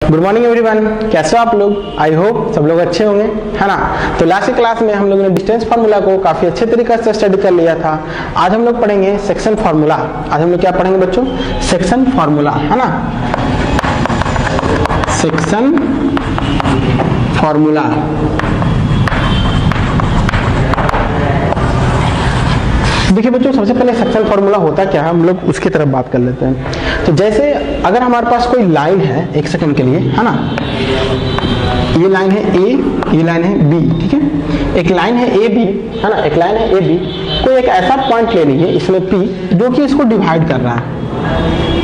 Good morning everyone, कैसे हो आप लोग। आई होप सब लोग अच्छे होंगे, है ना। तो लास्ट क्लास में हम लोगों ने डिस्टेंस फार्मूला को काफी अच्छे तरीके से स्टडी कर लिया था। आज हम लोग पढ़ेंगे सेक्शन फार्मूला। आज हम लोग क्या पढ़ेंगे बच्चों? सेक्शन फार्मूला, है ना। Section formula. देखिए बच्चों, सबसे पहले सेक्शन फार्मूला होता क्या है, हम लोग उसकी तरफ बात कर लेते हैं। तो जैसे अगर हमारे पास कोई लाइन है, एक सेकंड के लिए, है ना। ये लाइन है ए, ये लाइन है बी, ठीक है। एक लाइन है ए बी, है ना, एक लाइन है ए बी। कोई एक ऐसा पॉइंट ले लीजिए इसमें पी, जो कि इसको डिवाइड कर रहा है।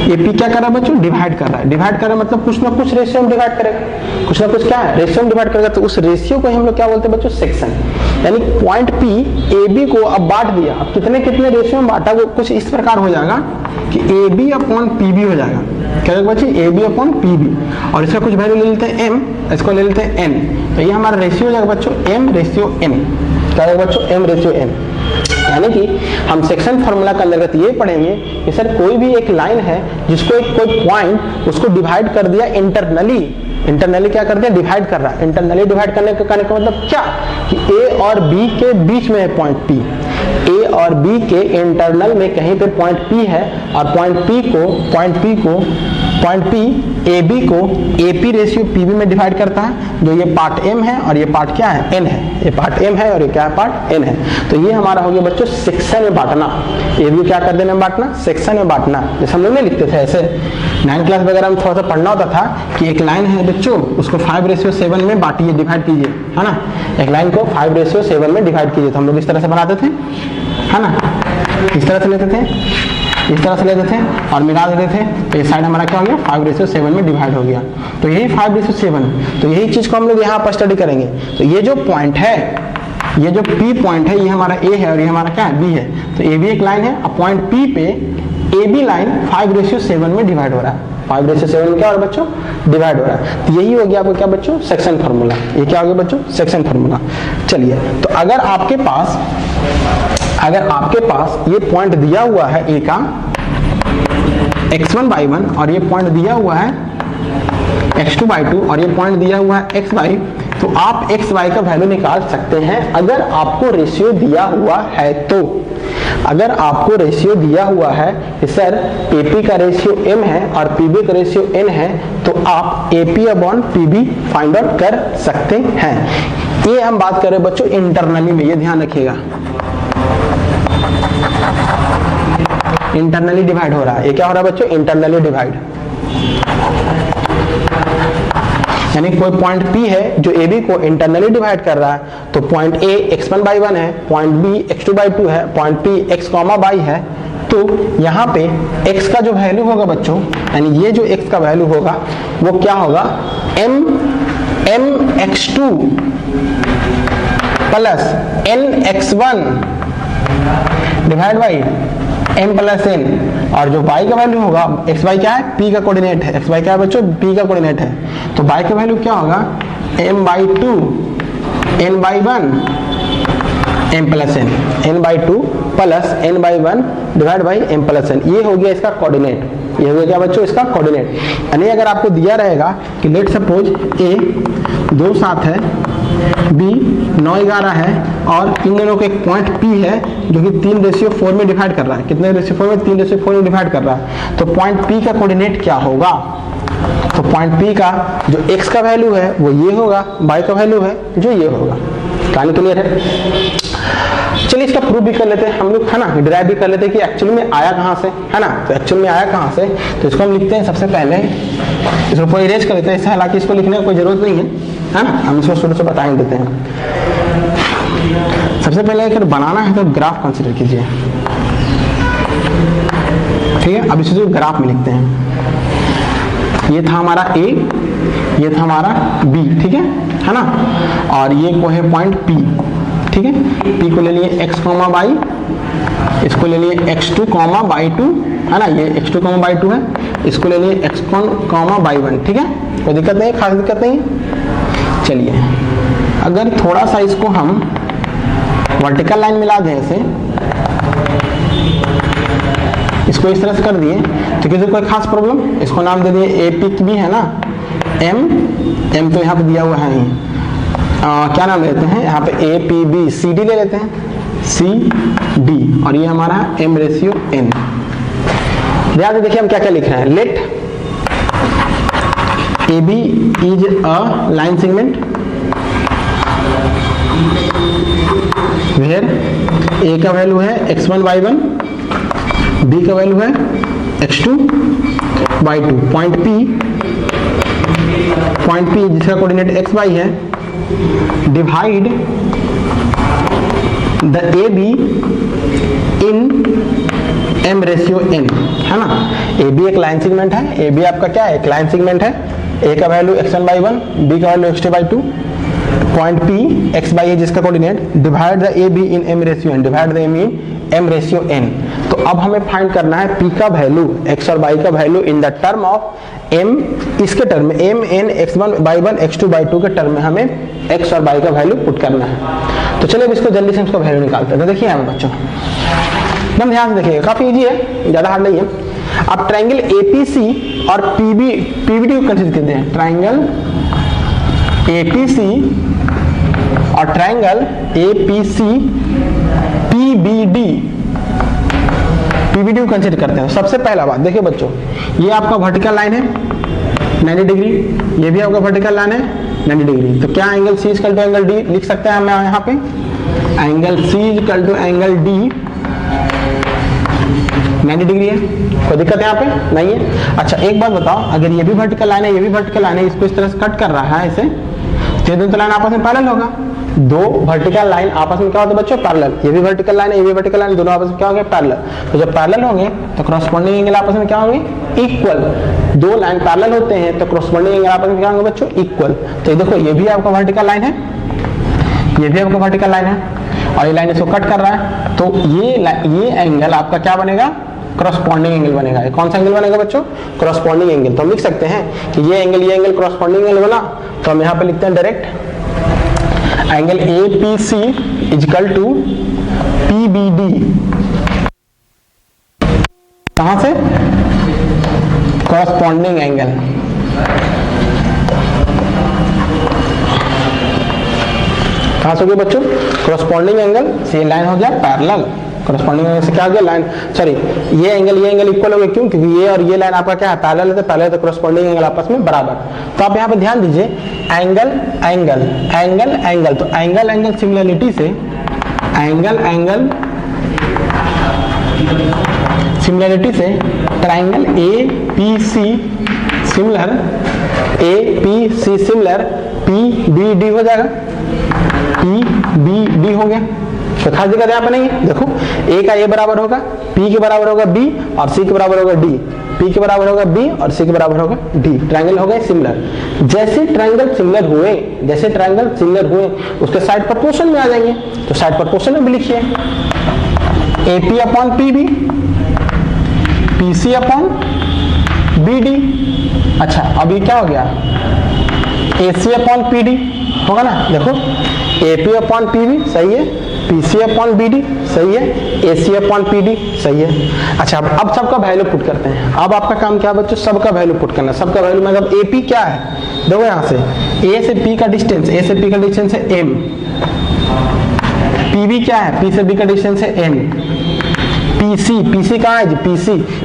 ये पी क्या कर रहा है बच्चों? डिवाइड कर रहा है। डिवाइड कर रहा है मतलब कुछ ना कुछ रेशियो में डिवाइड करेगा, कुछ ना कुछ क्या है, रेशियो में डिवाइड करेगा। तो उस रेशियो को हम लोग क्या बोलते हैं बच्चों? सेक्शन। यानी पॉइंट पी ए बी को अब बांट दिया। अब कितने कितने रेशियो में बांटा, वो कुछ इस प्रकार हो जाएगा कि A B upon P B हो जाएगा। क्या होगा बच्चे? A B upon P B. और इसका कुछ वैल्यू ले लेते हैं एम, इसको ले लेते हैं एन। तो ये हमारा रेशियो हो जाएगा बच्चों एम रेशियो एन। क्या होगा बच्चों? M ratio N. यानी कि हम सेक्शन फार्मूला का अंतर्गत ये पढ़ेंगे कि सर कोई भी एक लाइन है जिसको एक कोई पॉइंट उसको डिवाइड कर दिया इंटरनली। इंटरनली क्या कर दिया? डिवाइड कर रहा है। इंटरनली डिवाइड करने का मतलब क्या कि ए और बी के बीच में है पॉइंट पी। ए और बी के इंटरनल में कहीं पे पॉइंट पी है और पॉइंट पी ए बी को A P ratio P B में डिवाइड करता है। जो ये पार्ट एम है और ये पार्ट क्या है? एन है। ये पार्ट एम है और ये क्या है? पार्ट एन है। तो ये हमारा हो गया बच्चों सेक्शन में बांटना। ए बी क्या कर देना में बांटना? सेक्शन में बांटना। जैसे हम लोग नहीं लिखते थे ऐसे 9th क्लास वगैरह में थोड़ा सा पढ़ना होता था कि एक लाइन है बच्चों, उसको 5:7 में बांटिए, डिवाइड कीजिए, है ना। एक लाइन को 5:7 में डिवाइड कीजिए। तो हम लोग इस तरह से बनाते थे, है ना। इस तरह से लेते थे, इस तरह से लेते थे और मिला देते थे। तो ये साइड हमारा क्या हो गया? 5:7 में डिवाइड हो गया। तो यही 5:7, तो यही चीज को हम लोग यहाँ पर स्टडी करेंगे। तो ये जो पॉइंट है, ये जो P पॉइंट है, ये हमारा A है और ये हमारा क्या है? B है। तो A भी एक लाइन है। अब पॉइंट P पे A B लाइन 5:7 में डिवाइड हो रहा है। 5:7 में क्या हो रहा है बच्चों? डिवाइड हो रहा है। तो यही हो गया आपको क्या बच्चों? Section formula. ये क्या हो गया बच्चों? Section formula. चलिए, तो अगर आपके पास ये पॉइंट दिया हुआ है A का x1/1 और ये पॉइंट दिया हुआ है x2/2 और ये पॉइंट दिया हुआ है xy, तो आप xy का वैल्यू निकाल सकते हैं अगर आपको रेशियो दिया हुआ है। तो अगर आपको रेशियो दिया हुआ है कि सर AP का रेशियो m है और PB का रेशियो n है, तो आप AP upon PB find out कर सकते हैं। ये हम बात कर रहे हैं बच्चों इंटरनली में, ये ध्यान रखिएगा। इंटरनली डिवाइड हो रहा है। ये क्या हो रहा है बच्चों? Internally divide. यानी कोई पॉइंट P है जो AB को इंटरनली डिवाइड कर रहा है। तो पॉइंट A x1/1 है, पॉइंट B x2/2 है, पॉइंट P x, y है। तो यहाँ पे x का जो वैल्यू होगा बच्चों, यानी ये जो x का वैल्यू होगा वो क्या होगा? m x2 plus n x1 divide by m plus n। और जो y का वैल्यू होगा, x y क्या है? p का कोऑर्डिनेट है। x y क्या है बच्चों? p का कोऑर्डिनेट है। तो y का वैल्यू क्या होगा? m/2 n/1 m plus n, n/2 plus n/1 divide by m plus n। ये हो गया इसका कोऑर्डिनेट। ये हो गया क्या बच्चों? इसका कोऑर्डिनेट। यानी अगर आपको दिया रहेगा कि लेट सपोज a 2 7 है, B 9 11 है और इन दोनों का एक पॉइंट P है जो कि 3:4 में डिवाइड कर रहा है। कितने रेशियो 4 में? 3:4 में डिवाइड कर रहा है। तो पॉइंट P का कोऑर्डिनेट क्या होगा? तो पॉइंट P का जो x का वैल्यू है वो ये होगा, y का वैल्यू है जो ये होगा। कहानी क्लियर है? चलिए इसका प्रूफ भी कर लेते हैं हम लोग, है ना। डिराइव भी कर लेते हैं कि एक्चुअली में आया कहाँ से, है ना। तो एक्चुअली में आया कहाँ से, तो इसको हम लिखते हैं सबसे पहले, इसको कोई इरेज कर लेते हैं। हालांकि इसको लिखने की कोई जरूरत नहीं है ना। हम इसको शुरू से बता देते हैं। सबसे पहले अगर बनाना है तो ग्राफ कंसीडर कीजिए, ठीक है। अब इसे ग्राफ में लिखते हैं। ये था हमारा A, ये था हमारा B, ठीक है ना। और ये को है पॉइंट P, ठीक है। P को ले लिए x, y, इसको ले लिए x2, y2, है ना। ये x2, y2 है। इसको ले लिए x1, y1, ठीक है। कोई दिक्कत नहीं, खास दिक्कत नहीं। चलिए, अगर थोड़ा सा इसको हम वर्टिकल लाइन मिला दें ऐसे, इसको इस तरह से कर दिए तो किसी कोई खास प्रॉब्लम? इसको नाम दे दिए AP भी है ना, एम तो यहाँ पे दिया हुआ है ही, क्या नाम लेते हैं यहाँ पे A P B C D ले लेते हैं, सी डी, और ये हमारा एम रेशियो एन। ध्यान से देखिए हम क्या क्या लिख रहे हैं। Let A B is a line segment where A का वैल्यू है x1 y1, b का वैल्यू है x2 y2, पॉइंट P जिसका कोऑर्डिनेट x y है, divide the A be in m ratio n, है ना। ए बी एक line segment है, ए बी आपका क्या है, एक लाइन सेगमेंट है, a का वैल्यू x1 y1, b का value x2 y2, point P x y है जिसका coordinate, divide the A be in m ratio n, divide the m in m ratio n। तो अब हमें फाइंड करना है P का वैल्यू, x और y का value in the term of m, इसके टर्म में m n x1 y1 x2 y2 के टर्म में हमें x और y का वैल्यू पुट करना है। तो चलिए इसको जल्दी से इसका वैल्यू निकालते हैं। तो देखिए यहाँ बच्चों एकदम ध्यान से देखिएगा, काफी इजी है, ज्यादा हार्ड नहीं है। आप ट्रायंगल APC और PBD को कंसीडर करते हैं, ट्रायंगल APC और ट्रायंगल APC PBD को कंसीडर करते हैं। सबसे पहला बात देखिए बच्चों, ये आपका वर्टिकल लाइन है 90 डिग्री, ये भी आपका वर्टिकल लाइन है 90 डिग्री। तो क्या angle C equal to angle D लिख सकते हैं हम यहाँ पे, angle C equal to angle D 90 degree है, कोई दिक्कत है यहाँ पे नहीं है। अच्छा एक बात बताओ, अगर ये भी वर्टिकल लाइन है, ये भी वर्टिकल लाइन है, इसको इस तरह से कट कर रहा है, इसे ये दोनों लाइन आपस में पैरेलल होगा। दो वर्टिकल लाइन आपस में क्या होता है बच्चों, पैरेलल। ये भी वर्टिकल लाइन है, ये भी वर्टिकल लाइन, दोनों आपस में क्या हो गए, पैरेलल। तो जब पैरेलल होंगे तो कॉरस्पॉन्डिंग एंगल आपस में क्या होंगे, इक्वल। दो लाइन पैरेलल होते हैं तो कॉरस्पॉन्डिंग एंगल आपस में क्या होंगे बच्चों, इक्वल। तो ये देखो, ये भी आपका वर्टिकल लाइन है, ये भी आपका वर्टिकल लाइन है, और ये लाइन इसको कट कर रहा है। तो ये एंगल आपका क्या बनेगा, कॉरस्पॉन्डिंग एंगल बनेगा। कौन सा एंगल बनेगा बच्चों, कॉरस्पॉन्डिंग एंगल। तो हम लिख सकते हैं कि ये एंगल कॉरस्पॉन्डिंग एंगल बना, तो हम यहाँ पे लिखते हैं direct angle APC equal to PBD। कहां से, कॉरस्पॉन्डिंग एंगल। कहां से हो गया बच्चों, कॉरस्पॉन्डिंग एंगल से लाइन हो गया पैरेलल, कॉरस्पॉन्डिंग एंगल से क्या हो गया, लाइन सॉरी ये एंगल इक्वल हो गया, क्यों, क्योंकि ये और ये लाइन आपका क्या है, पैरेलल है, तो पैरेलल तो कॉरस्पॉन्डिंग एंगल आपस में बराबर। तो आप यहाँ पे ध्यान दीजिए, एंगल तो एंगल सिमिलरिटी से, एंगल सिमिलरिटी से ट्रायंगल APC सिमिलर PBD हो जाएगा, PBD हो गया। तो खास दिक्कत यहाँ पे नहीं है, देखो A का A बराबर होगा P के बराबर होगा B और C के बराबर होगा D, P के बराबर होगा B और C के बराबर होगा D। ट्रायंगल हो गए सिमिलर। जैसे ट्रायंगल सिमिलर हुए उसके साइड प्रोपोर्शन में आ जाएंगे, तो साइड प्रोपोर्शन में भी लिखिए AP upon PB, PC upon BD। अच्छा अब ये क्या हो गया, AC अपॉन PD होगा ना, देखो AP अपॉन PB सही है, PC अपॉन BD सही है, AC अपॉन PD सही है। अच्छा अब सबका वैल्यू पुट करते हैं। अब आपका काम क्या है बच्चों, सबका वैल्यू पुट करना। सबका वैल्यू मतलब AP क्या है, देखो यहाँ से A से P का डिस्टेंस, है M, PB क्या है, P से B का डिस्टेंस है N, PC कहाँ है जी,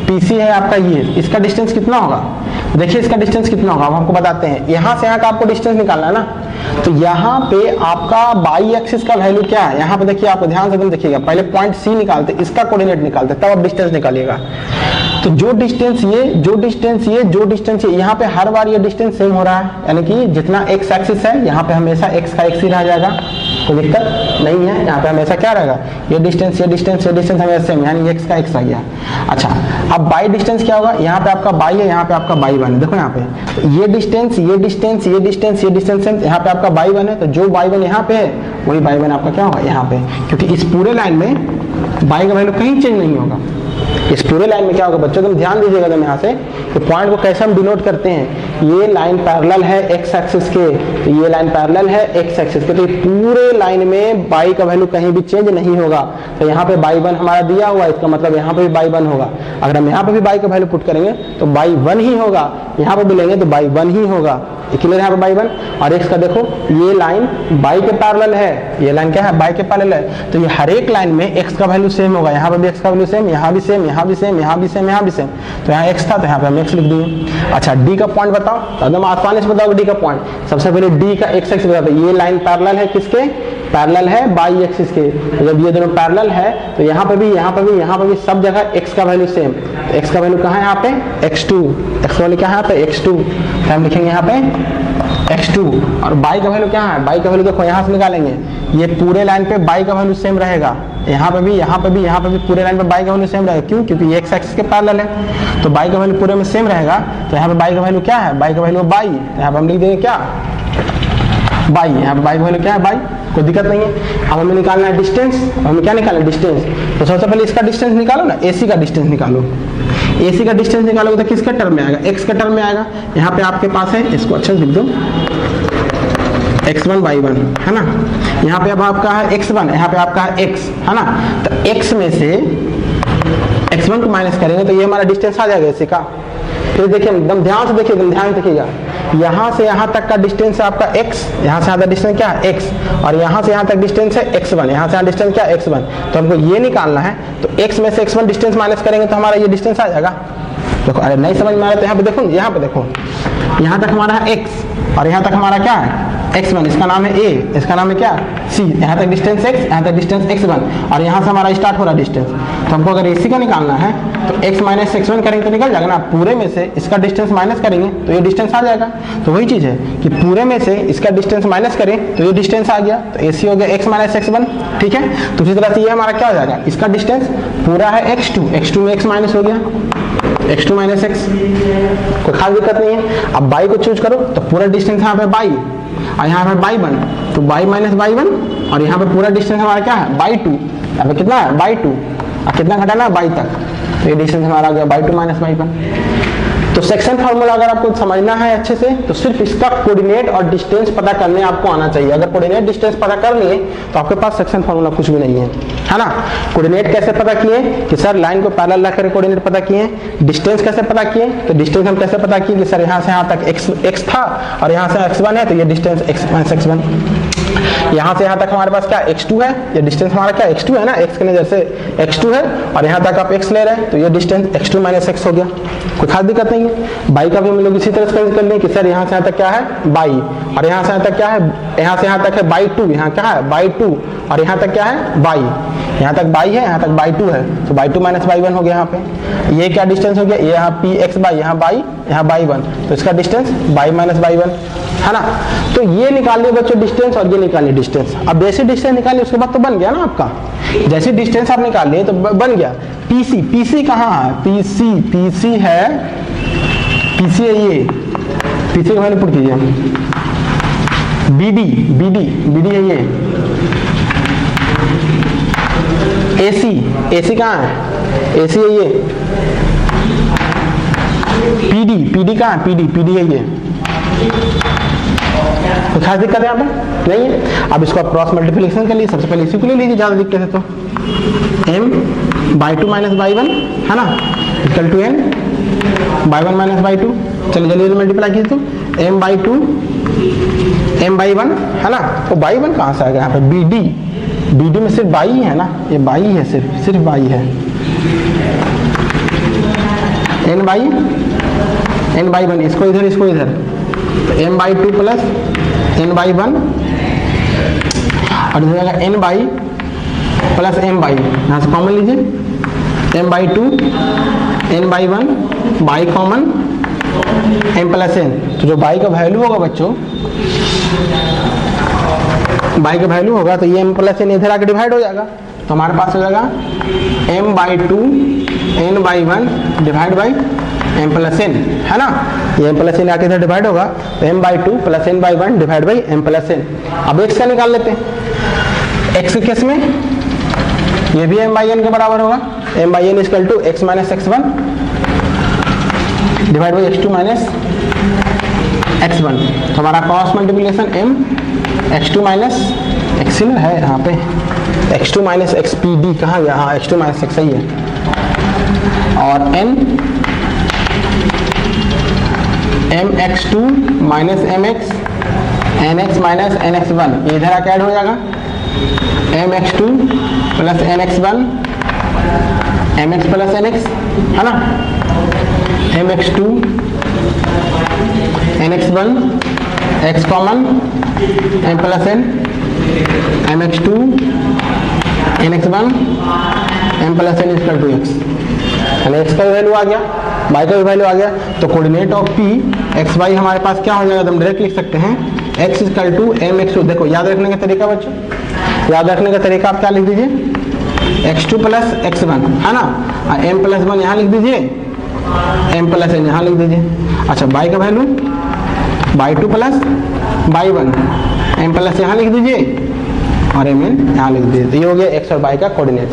PC है आपका ये, इसका डिस्टेंस कितना होगा, देखिए इसका डिस्टेंस कितना होगा हम आपको बताते हैं। यहाँ से यहाँ का आपको डिस्टेंस निकालना है ना, तो यहाँ पे आपका बाई एक्सिस का वैल्यू क्या है, यहाँ पे देखिए, आप ध्यान से एकदम देखिएगा, पहले पॉइंट C निकालते, इसका कोऑर्डिनेट निकालते, तब आप डिस्टेंस निकालिएगा। तो जो डिस्टेंस ये यहाँ पे हर बार ये डिस्टेंस सेम हो रहा है, यानी कि जितना x एक्सिस है यहाँ पे हमेशा x का x ही रह जाएगा, कोई दिक्कत नहीं है। यहाँ पे हमेशा क्या रहेगा, ये डिस्टेंस हमेशा सेम, यानी x का x आ गया। अच्छा अब बाई डिस्टेंस क्या होगा, यहाँ पे आपका बाई है, यहाँ पे आपका बाई वन है, देखो यहाँ पे ये डिस्टेंस सेम, यहाँ पे आपका बाई वन है, तो जो बाई वन यहाँ पे है वही बाई वन आपका क्या होगा यहाँ पे, क्योंकि इस पूरे लाइन में बाई का वैल्यू कहीं चेंज नहीं होगा। इस पूरे लाइन में क्या होगा बच्चों, तुम ध्यान दीजिएगा तुम यहाँ से, तो पॉइंट को कैसे हम डिनोट करते हैं ये लाइन पैरेलल है एक्स एक्सिस के, तो ये लाइन पैरेलल है एक्स एक्सिस के, तो पूरे लाइन में बाई का वैल्यू कहीं भी चेंज नहीं होगा। तो यहाँ पे बाई 1 हमारा दिया हुआ है, इसका मतलब यहाँ पे भी बाई 1 होगा। अगर हम यहाँ पे भी बाई का वैल्यू पुट करेंगे तो बाई 1 ही होगा, यहाँ पे भी लेंगे तो बाई 1 ही होगा। क्लियर यहाँ पे बाई 1। और एक्स का देखो ये लाइन बाई के पैरेलल है, ये लाइन क्या है बाई के पैरेलल है, तो ये हर एक लाइन में एक्स का वैल्यू सेम होगा। यहाँ पे भी एक्स का वैल्यू सेम, यहाँ भी सेम, यहाँ भी सेम, यहाँ भी सेम, यहाँ भी सेम। तो यहाँ एक्स था तो यहाँ पे हम एक्स लिख दिए। अच्छा डी का पॉइंट बताओ, तो एकदम आसानी से बताओ डी का पॉइंट। सबसे पहले डी का एक्स एक्सिस बताओ, ये लाइन पैरेलल है किसके, पैरेलल है बाई एक्सिस के। तो जब ये दोनों पैरेलल है तो यहाँ पे भी, यहाँ पे भी, यहाँ पे भी सब जगह एक्स का वैल्यू सेम। तो एक्स का वैल्यू कहाँ है यहाँ पे x2, एक्स का वैल्यू क्या है यहाँ पे x2, तो हम लिखेंगे यहाँ पे x2। और बाई का वैल्यू क्या है, बाई का वैल्यू देखो यहाँ से निकालेंगे, ये पूरे लाइन पे बाई का वैल्यू सेम रहेगा, यहाँ पे भी, यहाँ पे भी, यहाँ पे भी पूरे लाइन पे बाई का वैल्यू सेम रहेगा। क्यों, क्योंकि ये एक्स एक्सिस के पैरेलल है, तो बाई का वैल्यू पूरे में सेम रहेगा। तो यहाँ पे बाई का वैल्यू क्या है, बाई का वैल्यू बाई, यहाँ पे हम लिख देंगे क्या बाई, यहाँ पे बाई का वैल्यू क्या है बाई, कोई दिक्कत नहीं है। अब हमें निकालना है डिस्टेंस, हमें क्या निकालना है डिस्टेंस। तो सबसे पहले इसका डिस्टेंस निकालो ना, एसी का डिस्टेंस निकालो। एसी का डिस्टेंस निकालोगे तो किसके टर्म में आएगा, एक्स के टर्म में आएगा। यहाँ पे आपके पास है, इसको अच्छे से लिख दो x1 y1 है ना। यहाँ पे अब आपका है x1, यहाँ पे आपका है x है ना। तो x में से x1 को माइनस करेंगे तो ये हमारा डिस्टेंस आ जाएगा एसी का। फिर देखिए एकदम ध्यान से देखिए, एकदम ध्यान से देखिएगा, यहाँ से यहाँ तक का डिस्टेंस है आपका x, यहाँ से यहाँ तक डिस्टेंस क्या है x, और यहाँ से यहाँ तक डिस्टेंस है x1, यहाँ से यहाँ डिस्टेंस क्या है x1। तो हमको ये निकालना है, तो x में से x1 डिस्टेंस माइनस करेंगे तो हमारा ये डिस्टेंस आ जाएगा। देखो अरे नहीं समझ में आ रहा तो यहाँ पे देखो, यहाँ पे देखो, यहाँ तक हमारा है x और यहाँ तक हमारा क्या है x1, इसका नाम है a, इसका नाम है क्या c। यहाँ तक डिस्टेंस x, यहाँ तक डिस्टेंस x1, और यहाँ से हमारा स्टार्ट हो रहा है डिस्टेंस। तो हमको अगर ac का निकालना है तो x माइनस x1 करेंगे तो निकल जाएगा ना, पूरे में से इसका डिस्टेंस माइनस करेंगे तो ये डिस्टेंस आ जाएगा। तो वही चीज़ है कि पूरे में से इसका डिस्टेंस माइनस करें तो ये डिस्टेंस आ गया, तो ac हो गया x माइनस x1, ठीक है। तो उसी तरह से ये हमारा क्या हो जाएगा, इसका डिस्टेंस पूरा है x2, x2 में x माइनस हो गया, x2 माइनस x, कोई खास दिक्कत नहीं है। अब बाई को चूज करो तो पूरा डिस्टेंस यहाँ पे बाई और यहाँ पे बाई 1, तो बाई माइनस बाई 1, और यहाँ पे पूरा डिस्टेंस हमारा क्या है बाई 2, यहाँ पे कितना है बाई 2, और कितना घटाना है बाई तक, तो ये डिस्टेंस हमारा आ गया बाई 2 माइनस बाई 1। तो सेक्शन फार्मूला अगर आपको समझना है अच्छे से तो सिर्फ इसका कोऑर्डिनेट और डिस्टेंस पता करने आपको आना चाहिए। अगर कोऑर्डिनेट डिस्टेंस पता कर लिए तो आपके पास सेक्शन फार्मूला कुछ भी नहीं है ना। कोऑर्डिनेट कैसे पता किए कि सर लाइन को पैरेलल रख कर कोऑर्डिनेट पता किए। डिस्टेंस कैसे पता किए, तो डिस्टेंस हम कैसे पता किए कि सर यहाँ से यहाँ तक x था और यहाँ से x1 है, तो ये डिस्टेंस x माइनस x1। यहाँ से यहाँ तक हमारे पास क्या x2 है, ये डिस्टेंस हमारा क्या x2 है ना, x के नजर से x2 है, और यहाँ तक आप x ले रहे हैं तो ये डिस्टेंस x2 माइनस x हो गया, कोई खास दिक्कत नहीं है। बाई का भी हम लोग इसी तरह से कर लें कि सर यहाँ से यहाँ तक क्या है बाई, और यहाँ से यहाँ तक क्या है, यहाँ से यहाँ तक है बाई 2, यहाँ क्या है बाई 2, और यहाँ तक क्या है बाई, यहाँ तक बाई है, यहाँ तक बाई 2 है, तो बाई 2 माइनस बाई 1 हो गया। यहाँ पे ये क्या डिस्टेंस हो गया, ये यहाँ पी एक्स बाई, यहाँ बाई, यहाँ बाई 1, तो इसका डिस्टेंस बाई माइनस बाई 1 है ना। तो ये निकाल लिया बच्चों डिस्टेंस, और ये निकाल लिया डिस्टेंस। अब बेसिक डिस्टेंस निकाल लिया उसके बाद तो बन गया ना आपका, जैसे डिस्टेंस आप निकाल लिए तो बन गया। पीसी, पीसी कहाँ है, पीसी, पीसी है, पीसी है ये, पीसी का वैल्यू पुट कीजिए। बीडी, बीडी, बीडी है ये। एसी, एसी कहाँ है, एसी है ये। पीडी, पीडी कहाँ है, पीडी, पीडी है ये। तो खास दिक्कत है यहाँ पे नहीं है। अब इसको आप क्रॉस मल्टीप्लिकेशन कर लीजिए, सबसे पहले इसी को ले लीजिए, ज्यादा दिक्कत है तो m बाई 2 माइनस बाई 1 है ना, equal to n by 1 minus by 2। चलिए जल्दी मल्टीप्लाई कीजिए, तो m बाई 2 m बाई 1 है ना। तो बाई 1 कहाँ से आएगा, यहाँ पे बी डी, बी डी में सिर्फ बाई है ना, ये बाई है, सिर्फ बाई है। n बाई 1, इसको इधर, इसको इधर, तो m by 2 plus n by 1, और इधर n by plus m by, यहाँ से कॉमन लीजिए, m by 2 n by 1 by common m plus n। तो जो बाई का वैल्यू होगा बच्चों, बाई का वैल्यू होगा तो ये m प्लस n इधर आके डिवाइड हो जाएगा, तो हमारे पास हो जाएगा m by 2 n by 1 divide by m plus n है ना। ये m प्लस n आके इधर डिवाइड होगा तो m by 2 plus n by 1 divide by m plus n। अब x का निकाल लेते हैं। x के केस में ये भी m बाई n के बराबर होगा, m by n equal to x minus x1 divide by x2 minus x1, तो हमारा cross multiplication m x2 minus x है यहाँ पे, x2 माइनस xpd कहाँ गया, हाँ x2 माइनस x सही है, और n mx2 minus mx nx minus nx1, ये इधर आके ऐड हो जाएगा, mx2 plus nx1 mx plus nx है ना, mx2 nx1 x common m plus n, mx2 nx1 m plus n equal to x, यानी x का वैल्यू आ गया, y का भी वैल्यू आ गया, तो coordinate of p X Y हमारे पास क्या हो जाएगा, तो हम डायरेक्ट लिख सकते हैं x equal to M X two. देखो याद रखने का तरीका बच्चों, याद रखने का तरीका आप क्या लिख दीजिए, x2 प्लस x1 है ना, m प्लस 1 यहाँ लिख दीजिए, m प्लस n यहाँ लिख दीजिए। अच्छा y का value y2 plus y1, m plus यहाँ लिख दीजिए और m n यहाँ लिख दीजिए। ये हो गया x और y का कोऑर्डिनेट।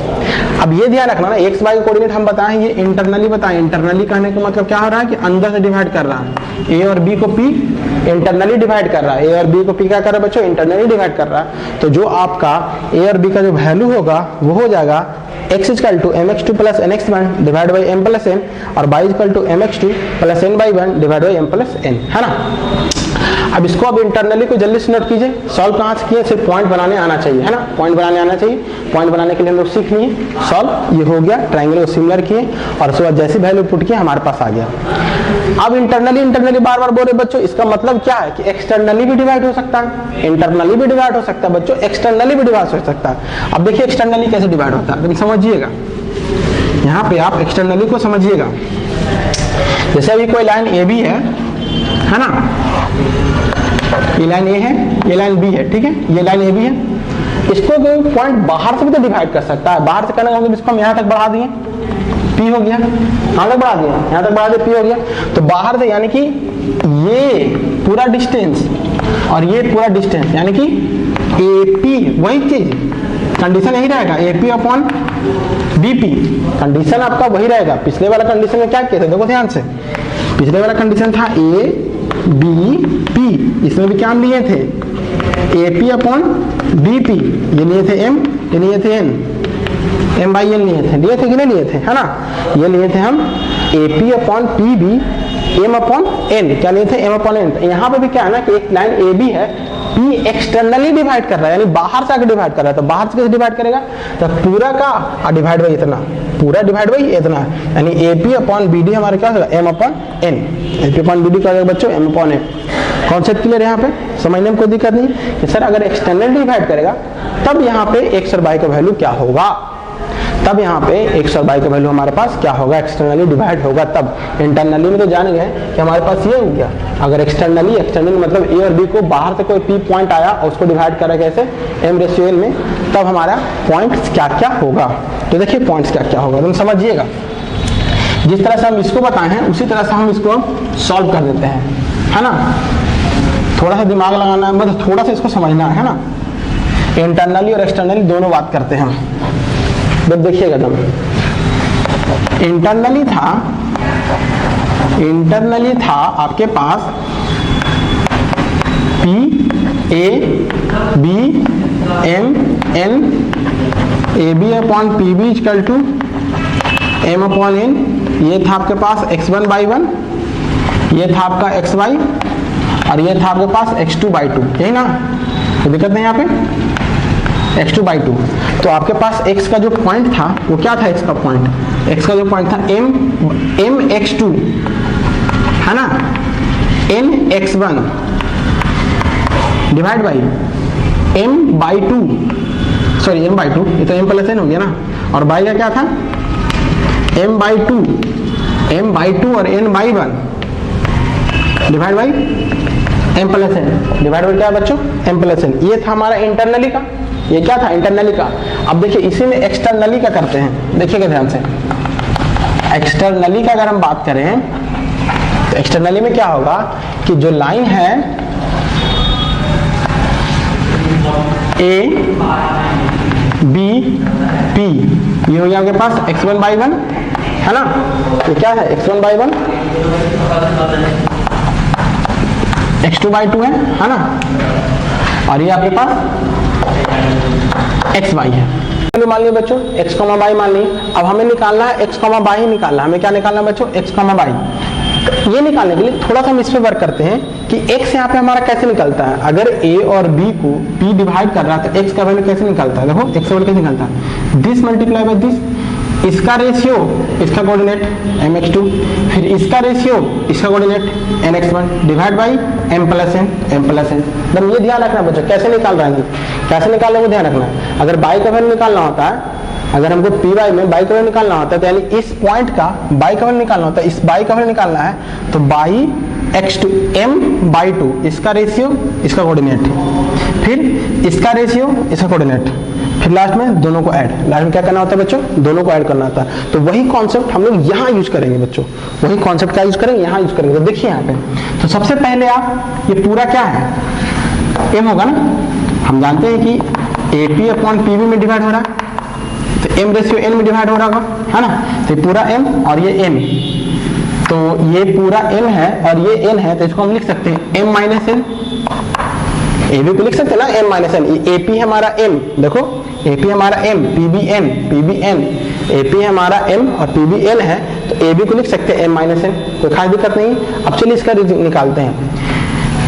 अब ये ध्यान रखना ना, x y का कोऑर्डिनेट हम बताएं, ये इंटरनली बताएं। इंटरनली कहने का मतलब क्या हो रहा है कि अंदर से डिवाइड कर रहा है, a और b को p इंटरनली डिवाइड कर रहा है, a और b को p क्या कर रहा है बच्चों, इंटरनली डिवाइड कर रहा है। तो जो आपका a और b का जो वैल्यू होगा वो हो जाएगा x equal to mx2 plus nx1 divide by m plus n, और y equal to mx2 plus n by 1 divide by m plus n, है ना। अब इसको अब इंटरनली को जल्दी से नोट कीजिए, सॉल्व कहाँ से किए, सिर्फ पॉइंट बनाने आना चाहिए, है ना, पॉइंट बनाने आना चाहिए। पॉइंट बनाने के लिए हम लोग सीख लिए सॉल्व, ये हो गया, ट्रायंगल को सिमिलर किए और उसके बाद जैसी वैल्यू पुट किए हमारे पास आ गया। अब इंटरनली बार बार बोल रहे बच्चों, इसका मतलब क्या है कि एक्सटर्नली भी डिवाइड हो सकता है, इंटरनली भी डिवाइड हो सकता है बच्चों, एक्सटर्नली भी डिवाइड हो सकता है। अब देखिए एक्सटर्नली कैसे डिवाइड होता है, समझिएगा, यहाँ पे आप एक्सटर्नली को समझिएगा। जैसे अभी कोई लाइन ए बी है ना, ये लाइन ए है, ये लाइन बी है, ठीक है, ये लाइन ए बी है, इसको कोई पॉइंट बाहर से भी तो डिवाइड कर सकता है। बाहर से करने का मतलब इसको हम यहाँ तक बढ़ा दिए, पी हो गया, कहाँ तक बढ़ा दिया, यहाँ तक बढ़ा दिया, पी हो गया। तो बाहर से यानी कि ये पूरा डिस्टेंस और ये पूरा डिस्टेंस यानी कि ए पी, वही चीज कंडीशन यही रहेगा, A P upon B P, condition आपका वही रहेगा। पिछले वाला कंडीशन में क्या किया था, देखो ध्यान से, पिछले वाला कंडीशन था ए बी पी, इसमें भी क्या लिए थे, A P upon B P, ये लिए थे एम, ये लिए थे एन, एम बाई एन लिए थे कि नहीं लिए थे, है ना, ये लिए थे हम A P upon P B M upon N, क्या लिए थे, एम अपॉन एन। यहाँ पे भी क्या है ना कि एक लाइन ए बी है, पी एक्सटर्नली डिवाइड कर रहा है, यानी बाहर से आके डिवाइड कर रहा है, तो बाहर से कैसे डिवाइड करेगा, तो पूरा का डिवाइड बाई इतना, पूरा डिवाइड बाई इतना, यानी A P upon B D हमारे क्या होगा, M upon N, A P upon B D क्या होगा बच्चों, M upon N. Concept clear यहाँ पे, समझने में कोई दिक्कत नहीं कि सर अगर एक्सटर्नल डिवाइड करेगा तब यहाँ पे एक्स और वाई का वैल्यू क्या होगा, तब यहाँ पे एक्स और वाई का वैल्यू हमारे पास क्या होगा, एक्सटर्नली डिवाइड होगा तब। इंटरनली में तो जान गए कि हमारे पास ये हो गया, अगर एक्सटर्नली मतलब ए और बी को बाहर से कोई पी पॉइंट आया और उसको डिवाइड करा कैसे, एम रेशियो एन में, तब हमारा पॉइंट्स क्या क्या होगा। तो देखिए पॉइंट्स क्या क्या होगा, तुम समझिएगा, जिस तरह से हम इसको बताए हैं उसी तरह से हम इसको सॉल्व कर देते हैं, है ना। थोड़ा सा दिमाग लगाना है, मतलब थोड़ा सा इसको समझना है ना। इंटरनली और एक्सटर्नली दोनों बात करते हैं हम, जब देखिएगा तुम, इंटरनली था आपके पास P A B M N, A B upon P B equal to M upon N, ये था आपके पास x1 बाई 1, ये था आपका xy और ये था आपके पास x2 बाई 2, यही ना, कोई दिक्कत नहीं यहाँ पे, x2 बाई 2। तो आपके पास x का जो पॉइंट था वो क्या था, x का पॉइंट, x का जो पॉइंट था m x2 है ना, n x1 divide by m by 2, sorry m by 2, ये तो m प्लस n हो गया ना, और बाई का क्या था m बाई 2, m बाई 2 और n by 1 divide by m plus n, divide by क्या बच्चों, m प्लस n। ये था हमारा इंटरनली का, ये क्या था इंटरनली का। अब देखिए इसी में एक्सटर्नली का करते हैं, देखिएगा ध्यान से, एक्सटर्नली का अगर हम बात करें तो एक्सटर्नली में क्या होगा कि जो लाइन है ए बी पी, ये हो गया आपके पास x1 बाई 1 है ना, ये क्या है x1 बाई 1, x2/2 है ना, और ये आपके पास xy है। मान लिया बच्चों x, y मान ली। अब हमें निकालना है x, y ही निकालना है। हमें क्या निकालना है बच्चों? x, y। ये निकालने के लिए थोड़ा सा हम इस पे वर्क करते हैं कि x यहाँ पे हमारा कैसे निकलता है। अगर a और b को p डिवाइड कर रहा है तो x का वैल्यू कैसे निकलता है? देखो x का वैल्यू कैसे निकलता है? दिस मल्टीप्लाई बाय दिस, इसका रेशियो इसका कोऑर्डिनेट mx2, फिर इसका रेशियो इसका coordinate nx1 divide by m plus n। मतलब ये ध्यान रखना बच्चों, कैसे निकाल रहे हैं, कैसे निकाल रहे हैं वो ध्यान रखना है। अगर बाई का वैल्यू निकालना होता है, अगर हमको पी वाई में बाई का वैल्यू निकालना होता है तो यानी इस पॉइंट का बाई का वैल्यू निकालना होता है, इस बाई का वैल्यू निकालना है तो बाई x2 m/2, इसका रेशियो इसका कोऑर्डिनेट, फिर इसका रेशियो इसका कोऑर्डिनेट, फिर लास्ट में दोनों को ऐड। लास्ट में क्या करना होता है बच्चों? दोनों को ऐड करना होता है। तो वही कॉन्सेप्ट हम लोग यहाँ यूज करेंगे बच्चों, वही कॉन्सेप्ट क्या यूज करेंगे? यहाँ यूज करेंगे। तो देखिए यहाँ पे, तो सबसे पहले आप ये पूरा क्या है? m होगा ना, हम जानते हैं कि AP/PB में डिवाइड हो रहा है तो m रेशियो n में डिवाइड हो रहा होगा, है ना। तो ये पूरा m और ये n, तो ये पूरा m है और ये n है, तो इसको हम लिख सकते हैं m माइनस n। AB को लिख सकते हैं ना m माइनस n। AP है हमारा m, देखो AP हमारा m, PB n, AP हमारा m और PB n है, तो AB को लिख सकते हैं m माइनस n, कोई खास दिक्कत नहीं। अब चलिए इसका निकालते हैं।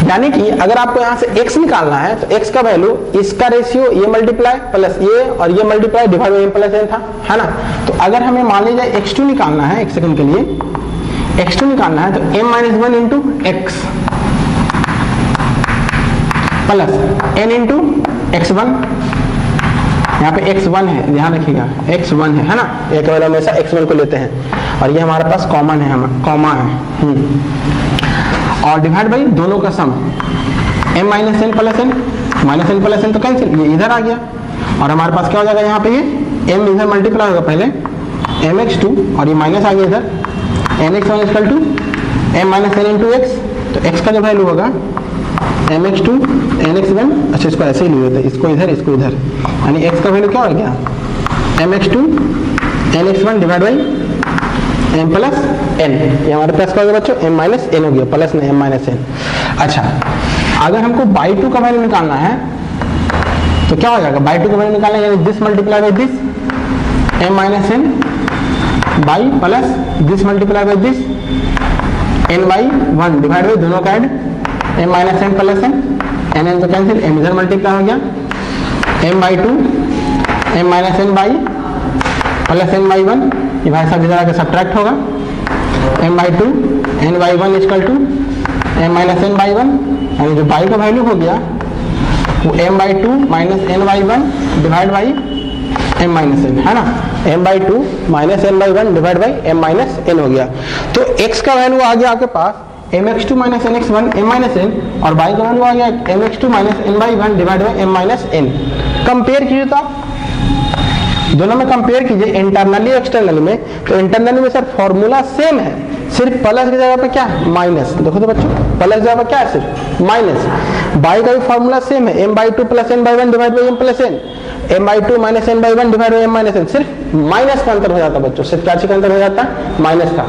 यानी कि अगर आपको यहाँ से x निकालना है तो x का वैल्यू इसका रेशियो ये मल्टीप्लाई प्लस ये और ये multiply divide by m plus n था, है ना। तो अगर हमें मान लीजिए x2 निकालना है, एक सेकंड के लिए x2 निकालना है तो m minus 1 into x plus n into x1। यहाँ पे x1 है, ध्यान रखिएगा x1 है ना, एक वैल्यू हमेशा x1 को लेते हैं और ये हमारे पास कॉमन है, कॉमा है, और डिवाइड बाई दोनों का सम m minus n plus n, minus n plus n तो कैंसिल, ये इधर आ गया और हमारे पास क्या हो जाएगा? यहाँ पे ये m इधर मल्टीप्लाई होगा पहले mx2 और ये माइनस आ गया इधर nx1 equal to m minus n into x। तो x का जो वैल्यू होगा mx2 nx1, अच्छा इसको ऐसे ही लिए थे, इसको इसको इधर, यानी x का वैल्यू क्या हो गया? mx2 nx1 divide by m plus n। ये हमारे पास क्या हो गया बच्चों? m माइनस n हो गया, प्लस में m माइनस n। अच्छा, अगर हमको बाई 2 का वैल्यू निकालना है तो क्या हो जाएगा? बाई 2 का वैल्यू निकालना है यानी this multiply by this m minus n by plus this multiply by this n by 1 divide by दोनों का add m minus n plus n, n तो कैंसिल, m इधर मल्टीप्लाई हो गया m by 2 m minus n by plus n by 1, ये भाई साहब इधर आके सब्ट्रैक्ट होगा m by 2 n by 1 equal to m minus n by 1, यानी जो बाई का वैल्यू हो गया वो m by 2 minus n by 1 divide by m minus n, है ना। m by 2 minus n by 1 divide by m minus n हो गया। तो x का वैल्यू आ गया आपके पास mx2 minus nx1 m minus n, और y का वैल्यू आ गया mx2 minus n by 1 divide by m minus n। Compare कीजिए तो आप दोनों में कंपेयर कीजिए, इंटरनली एक्सटर्नली में। तो इंटरनली में सर फॉर्मूला सेम है, सिर्फ प्लस की जगह पे क्या है? माइनस। देखो तो बच्चों, प्लस की जगह पे क्या है? सिर्फ माइनस। बाई का भी फॉर्मूला सेम है, m by 2 plus n by 1 divide by m plus n, m by 2 minus n by 1 divide by m minus n। सिर्फ माइनस का अंतर हो जाता है बच्चों, सिर्फ क्या का अंतर हो जाता है? माइनस का।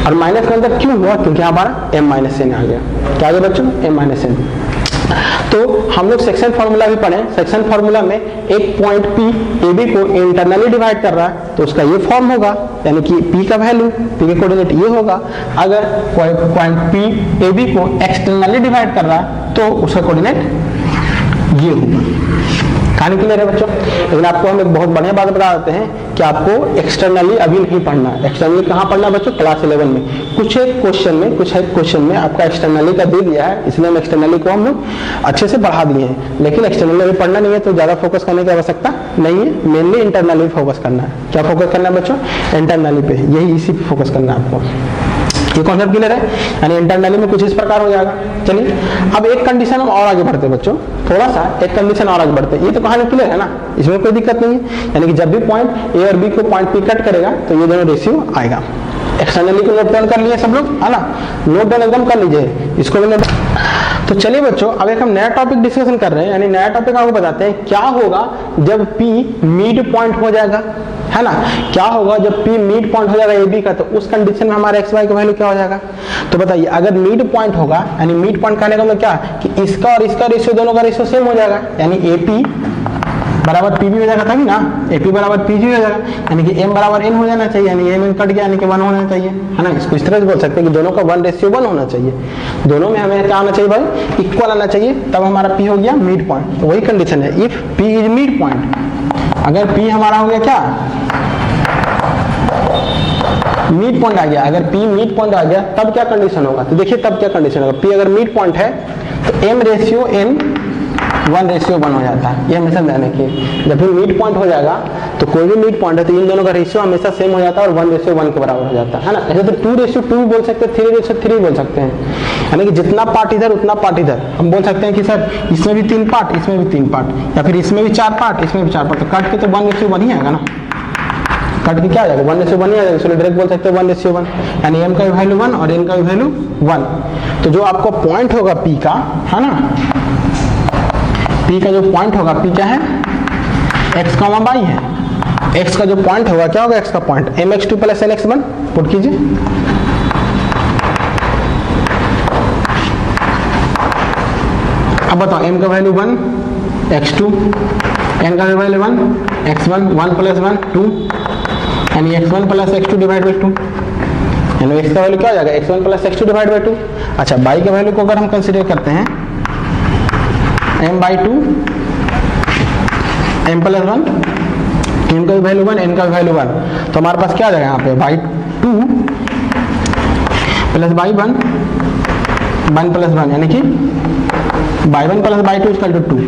और माइनस का अंतर क्यों हुआ? क्योंकि हमारा m माइनस n आ गया। क्या आ गया बच्चों? m minus n। तो हम लोग सेक्शन फार्मूला भी पढ़े। सेक्शन फार्मूला में एक पॉइंट P AB को इंटरनली डिवाइड कर रहा है तो उसका ये फॉर्म होगा, यानी कि P का वैल्यू, P का कोऑर्डिनेट ये होगा। अगर पॉइंट P AB को एक्सटर्नली डिवाइड कर रहा है तो उसका कोऑर्डिनेट ये होगा। कहानी क्लियर है बच्चों? लेकिन आपको हम एक बहुत बढ़िया बात बता देते हैं कि आपको एक्सटर्नली अभी नहीं पढ़ना है। एक्सटर्नली कहाँ पढ़ना है बच्चों? क्लास 11 में। कुछ एक क्वेश्चन में आपका एक्सटर्नली का दे दिया है, इसलिए हम एक्सटर्नली को हम लोग अच्छे से बढ़ा दिए हैं। लेकिन एक्सटर्नली अभी पढ़ना नहीं है तो ज्यादा फोकस करने की आवश्यकता नहीं है, मेनली इंटरनली फोकस करना है। क्या फोकस करना है बच्चों? इंटरनली पे, यही इसी पे फोकस करना है आपको। ये कॉन्सेप्ट क्लियर है? यानी इंटरनली में कुछ इस प्रकार हो जाएगा। चलिए अब एक कंडीशन हम और आगे बढ़ते हैं बच्चों, थोड़ा सा एक कंडीशन और आगे बढ़ते हैं। ये तो कहानी क्लियर है ना, इसमें कोई दिक्कत नहीं है। यानी कि जब भी पॉइंट ए और बी को पॉइंट पी कट करेगा तो ये दोनों रेशियो आएगा। एक्सटर्नली को नोट डाउन कर लिए सब लोग, है ना, नोट डाउन एकदम कर लीजिए इसको भी। तो चलिए बच्चों, अब एक हम नया टॉपिक डिस्कशन कर रहे हैं, यानी नया टॉपिक आपको बताते हैं क्या होगा जब P मिड पॉइंट हो जाएगा, है ना। क्या होगा जब P मिड पॉइंट हो जाएगा AB का, तो उस कंडीशन में हमारा XY का वैल्यू क्या हो जाएगा। तो बताइए, अगर मिड पॉइंट होगा, यानी मिड पॉइंट कहने का मतलब क्या कि इसका और इसका रेशियो, दोनों का रेशियो सेम हो जाएगा, यानी AP बराबर PB हो जाएगा, तभी ना AP बराबर PG हो जाएगा, यानी कि M बराबर N हो जाना चाहिए, यानी M कट गया, यानी कि 1 होना चाहिए, है ना। इसको इस तरह से बोल सकते हैं कि दोनों का 1:1 होना चाहिए, दोनों में हमें क्या आना चाहिए भाई, इक्वल आना चाहिए, तब हमारा P हो गया मिड पॉइंट। तो वही कंडीशन है, if P is mid point, अगर P हमारा हो गया क्या, मिड पॉइंट आ गया, अगर P मिड पॉइंट आ गया तब क्या कंडीशन होगा। तो देखिए तब क्या कंडीशन होगा, P अगर मिड पॉइंट है तो M/N 1:1 हो जाता है, ये हमेशा ध्यान रखिए। जब भी मिड पॉइंट हो जाएगा तो कोई भी मिड पॉइंट है तो इन दोनों का रेशियो हमेशा सेम हो जाता है और 1:1 के बराबर हो जाता है ना। ऐसे तो 2:2 भी बोल सकते हैं, 3:3 बोल सकते हैं, यानी कि जितना पार्ट इधर उतना पार्ट इधर। हम बोल सकते हैं कि सर इसमें भी 3 पार्ट, इसमें भी 3 पार्ट, या फिर इसमें भी 4 पार्ट, इसमें भी 4 पार्ट, तो काट के तो 1:1 ही आएगा ना, कट के क्या आ जाएगा 1:1 ही आ जाएगा, इसलिए डायरेक्ट बोल सकते हैं 1:1, यानी M का वैल्यू 1 और N का वैल्यू 1। तो जो आपको पॉइंट होगा P का, है ना, P का जो पॉइंट होगा, P क्या है, x, y है, x का जो पॉइंट होगा क्या होगा, x का पॉइंट mx2 + nx1, पुट कीजिए। अब बताओ, m का वैल्यू 1 x2, n का वैल्यू 1 x1, 1 + 1 2, यानी x1 + x2 / 2, यानी x का वैल्यू क्या हो जाएगा, x1 + x2 / 2। अच्छा, y के वैल्यू को अगर हम कंसीडर करते हैं m/2, m + 1, m का वैल्यू 1, n का वैल्यू 1, तो हमारे पास क्या आ जाएगा यहाँ पे y2 + y1 1 + 1, यानी कि y1 + y2 = 2।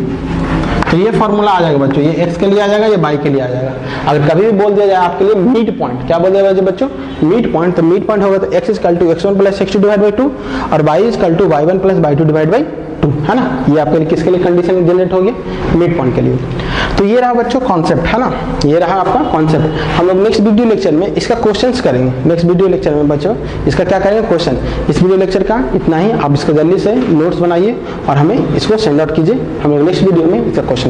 तो ये फॉर्मूला आ जाएगा बच्चों, ये x के लिए आ जाएगा, ये y के लिए आ जाएगा। अगर कभी भी बोल दिया जाए आपके लिए मिड पॉइंट, क्या बोल दिया जाए बच्चों, मिड पॉइंट, तो मिड पॉइंट होगा तो x = x1 + x2 / 2 और y = y1 + y2 / 2, है ना। ये आपके लिए किसके लिए कंडीशन जनरेट होगी, मिड पॉइंट के लिए। तो ये रहा बच्चों कॉन्सेप्ट, है ना, ये रहा आपका कॉन्सेप्ट। हम लोग नेक्स्ट वीडियो लेक्चर में इसका क्वेश्चंस करेंगे, नेक्स्ट वीडियो लेक्चर में बच्चों इसका क्या करेंगे, क्वेश्चन। इस वीडियो लेक्चर का इतना ही, आप इसका जल्दी से नोट्स बनाइए और हमें इसको सेंड आउट कीजिए, हम लोग नेक्स्ट वीडियो में इसका क्वेश्चन